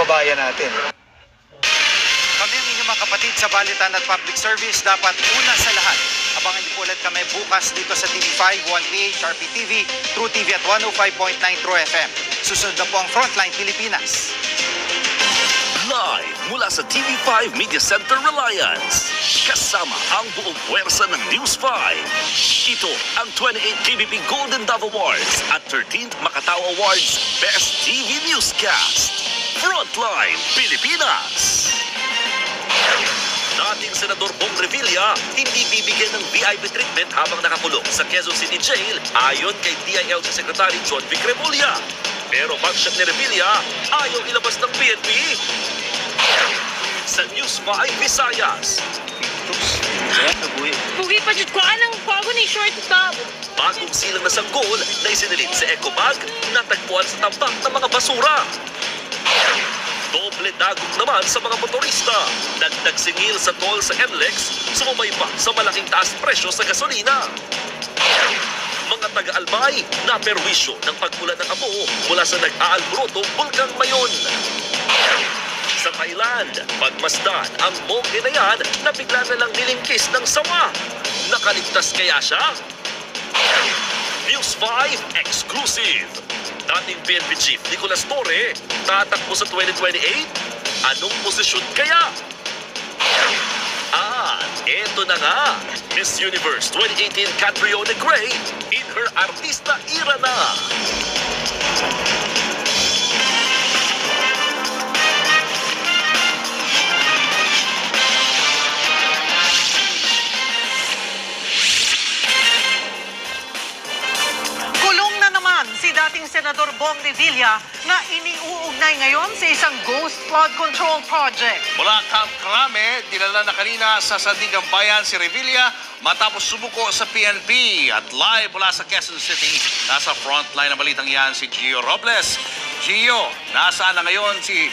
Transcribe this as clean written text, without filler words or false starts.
kababayan natin. Kami ang inyong mga kapatid sa Balitan at Public Service. Dapat una sa lahat, abangan niyo po ulit kami bukas dito sa TV5, 1PH, RPTV, True TV at 105.9 True FM. Susunod na po ang Frontline Pilipinas. Live mula sa TV5 Media Center Reliance. Kasama ang buong puwersa ng News 5. Ito ang 28th KBP Golden Dove Awards at 13th Macatao Awards Best TV Newscast. Frontline Pilipinas. Dating Senador Bong Revilla, hindi bibigyan ng VIP treatment habang nakakulong sa Quezon City Jail ayon kay DILG Secretary John Vic Remulla. Pero pagsyat ni Revilla, ayaw ilabas ng PNP. Sa News 5 Visayas. Bugi pa dyan ko, anong bago ni shortstop? Bagong silang na sanggol na isinilid sa Ecobag, natagpuan sa tambak ng mga basura. Doble dagok naman sa mga motorista. Dagdag singil sa toll sa NLEX, sumabay pa sa malaking taas presyo sa gasolina. Mga taga-Albay na perwisyo ng pagmula ng abo mula sa nag-aalbrotong Bulkang Mayon. Sa Thailand, pagmasdan ang monghe na yan na bigla na lang nilingkis ng sawa. Nakaligtas kaya siya? News 5 Exclusive. Dating PNP Chief Nicolas Torre, tatakbo sa 2028? Anong posisyon kaya? Eto na nga, Miss Universe 2018 Catriona Gray in her artista era na. Si dating Senador Bong Revilla na iniuugnay ngayon sa isang ghost flood control project. Mula Camp Crame, dinala na kanina sa Sandigang Bayan si Revilla matapos sumuko sa PNP. At live mula sa Quezon City, nasa frontline ng balitang yan si Gio Robles. Gio, nasaan na ngayon si